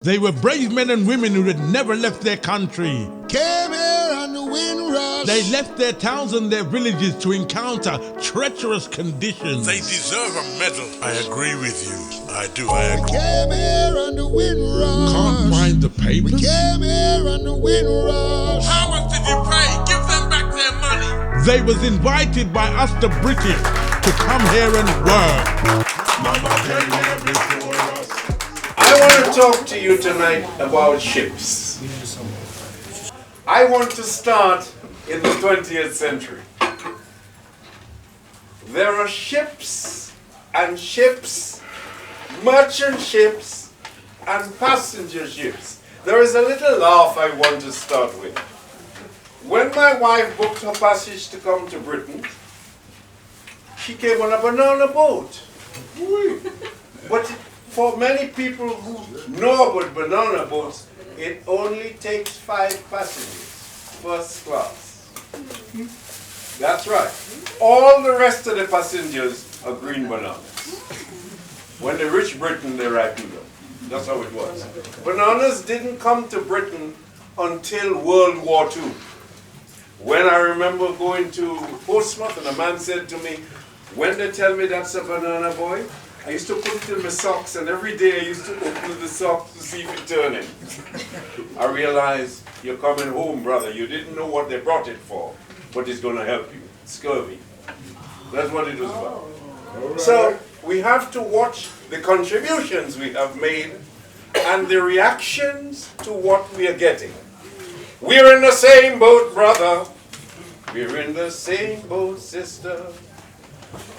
They were brave men and women who had never left their country. Came here on the Windrush. They left their towns and their villages to encounter treacherous conditions. They deserve a medal. I agree with you. I do. I agree. Came here on the Windrush. Can't find the papers. We came here on the Windrush. How much did you pay? Give them back their money. They was invited by us, the British, to come here and work. Mama came here before us. I want to talk to you tonight about ships. I want to start in the 20th century. There are ships and ships, merchant ships and passenger ships. There is a little laugh I want to start with. When my wife booked her passage to come to Britain, she came on a banana boat. But for many people who know about banana boats, it only takes 5 passengers, first class. That's right. All the rest of the passengers are green bananas. When they reach Britain, they ripen them. That's how it was. Bananas didn't come to Britain until World War II. When I remember going to Portsmouth and a man said to me, when they tell me that's a banana boy, I used to put it in my socks, and every day I used to open the socks to see if it turning. I realized, you're coming home, brother. You didn't know what they brought it for, but it's going to help you. Scurvy. That's what it was about. Right. So we have to watch the contributions we have made and the reactions to what we are getting. We're in the same boat, brother. We're in the same boat, sister.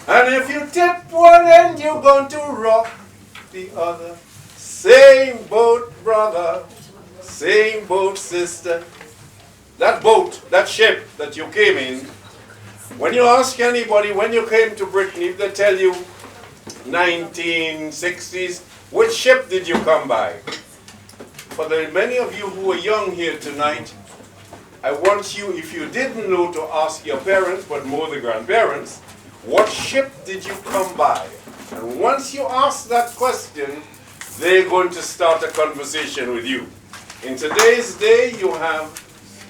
And if you tip one end, you're going to rock the other. Same boat, brother. Same boat, sister. That boat, that ship that you came in, when you ask anybody when you came to Britain, if they tell you 1960s, which ship did you come by? For the many of you who are young here tonight, I want you, if you didn't know, to ask your parents, but more the grandparents, what ship did you come by? And once you ask that question, they're going to start a conversation with you. In today's day, you have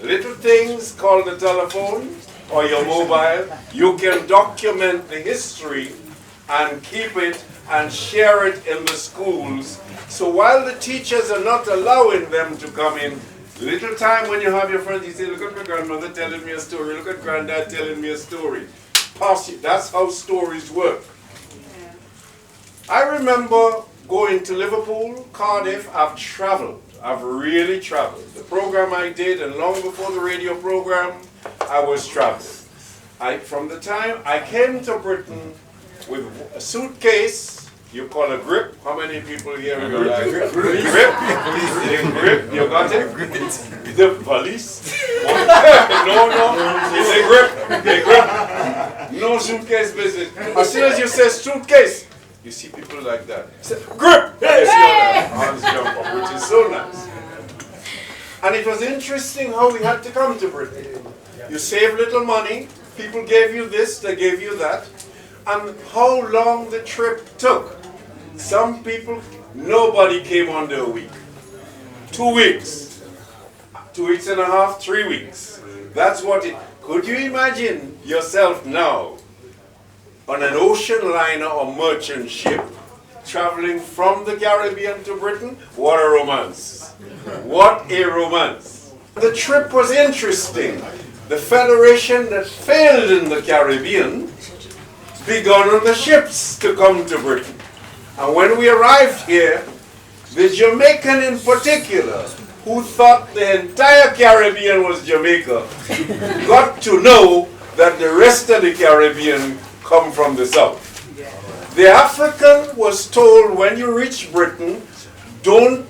little things called the telephone or your mobile. You can document the history and keep it and share it in the schools. So while the teachers are not allowing them to come in, little time when you have your friends, you say, look at my grandmother telling me a story, look at granddad telling me a story. Pass it. That's how stories work. Yeah. I remember going to Liverpool, Cardiff. I've traveled. I've really traveled. The program I did, and long before the radio program, I was traveling. From the time I came to Britain with a suitcase, you call a grip. How many people here have got a grip? Grip. Grip. You got it? The valise? No. It's a grip. A grip. No suitcase business. As soon as you say suitcase, you see people like that. Say, grip! You see all hands jump up, which is so nice. And it was interesting how we had to come to Britain. You save little money, people gave you this, they gave you that, and how long the trip took. Some people, nobody came under a week. 2 weeks. 2 weeks and a half, 3 weeks. That's what it... Could you imagine yourself now on an ocean liner or merchant ship traveling from the Caribbean to Britain? What a romance. What a romance. The trip was interesting. The federation that failed in the Caribbean began on the ships to come to Britain. And when we arrived here, the Jamaican in particular, who thought the entire Caribbean was Jamaica, got to know that the rest of the Caribbean come from the south. The African was told, when you reach Britain, don't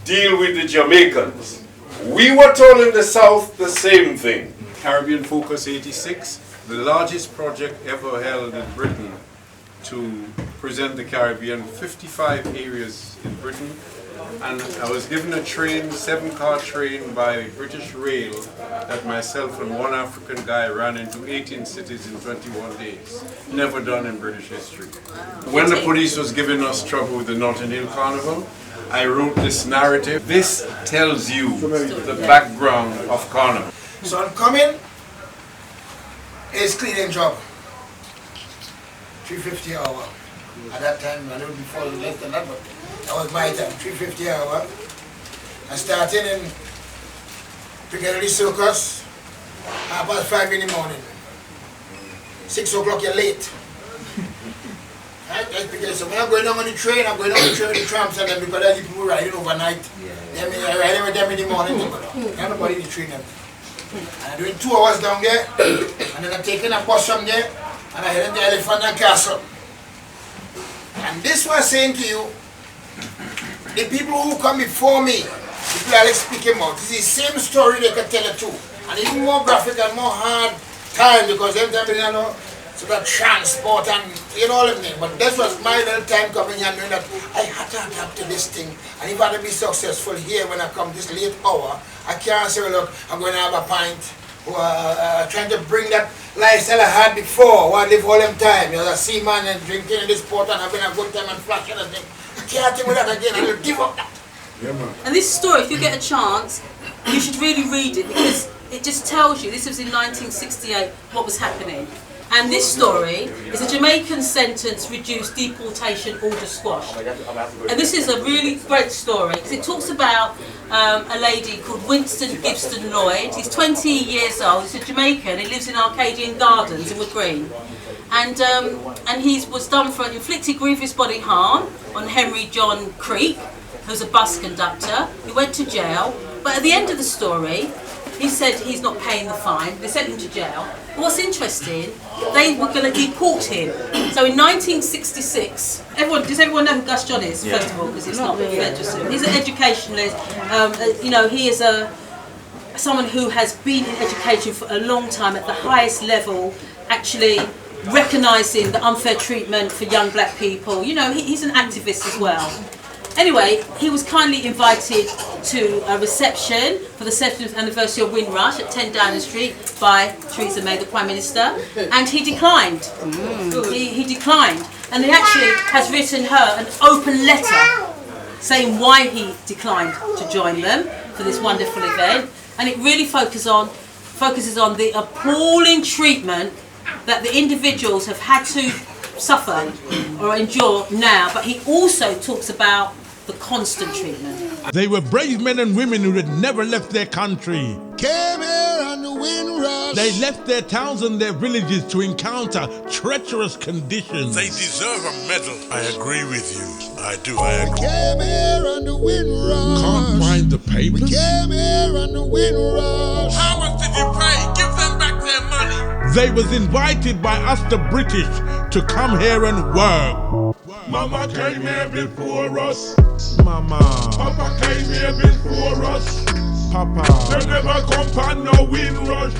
deal with the Jamaicans. We were told in the south the same thing. Caribbean Focus 86, the largest project ever held in Britain to present the Caribbean, 55 areas in Britain. And I was given a train, 7-car train by British Rail that myself and one African guy ran into 18 cities in 21 days. Never done in British history. When the police was giving us trouble with the Notting Hill Carnival, I wrote this narrative. This tells you the background of Carnival. So I'm coming, it's cleaning job. 350 hour. At that time, I know before less than that, but that was my time, 350 hour. I started in Piccadilly Circus, 5:30 in the morning. 6 o'clock, you're late. Right? Because when I'm going down on the train, I'm going down on the train with the tramps and them because there are people riding overnight. Them, I riding with them in the morning. Everybody in the train. And I'm doing 2 hours down there, and then I'm taking a bus from there, and I head into Elephant and Castle. And this was saying to you, the people who come before me, people Alex speaking about, this is the same story they can tell it too. And even more graphic and more hard time because every time you know, so that transport and you know all of them. But this was my little time coming here and knowing that I had to adapt to this thing. And if I had to be successful here when I come this late hour, I can't say, well, look, I'm going to have a pint. Or trying to bring that lifestyle I had before, where I live all them time. You know, a seaman and drinking in this port and having a good time and flashing and thing. I can't think with that again. I will give up that. Yeah, man. And this story, if you get a chance, you should really read it because it just tells you, this was in 1968, what was happening. And this story is a Jamaican sentence reduced deportation order squash. And this is a really great story because it talks about a lady called Winston Gibson Lloyd. He's 20 years old, he's a Jamaican, he lives in Arcadian Gardens in Wood Green. And he was done for inflicted grievous bodily harm on Henry John Creek, who's a bus conductor. He went to jail, but at the end of the story, he said he's not paying the fine. They sent him to jail. But what's interesting, they were going to deport him. So in 1966, does everyone know who Gus John is, first of all, because it's not fair to assume. He's an educationalist. You know, he is someone who has been in education for a long time at the highest level, actually recognising the unfair treatment for young black people. You know, he's an activist as well. Anyway, he was kindly invited to a reception for the 70th anniversary of Windrush at 10 Downing Street by Theresa May, the Prime Minister, and he declined. He declined, and he actually has written her an open letter saying why he declined to join them for this wonderful event, and it really focuses on the appalling treatment that the individuals have had to suffer or endure now, but he also talks about the constant treatment. They were brave men and women who had never left their country. Came here on the Windrush. They left their towns and their villages to encounter treacherous conditions. They deserve a medal. I agree with you. I do. I agree. Came here on the Windrush. Can't find the papers. Came here on the Windrush. How much did you pay? Give them back their money. They was invited by us, the British, to come here and work. Mama came here before us. Mama. Papa came here before us. Papa. They never come for no Windrush.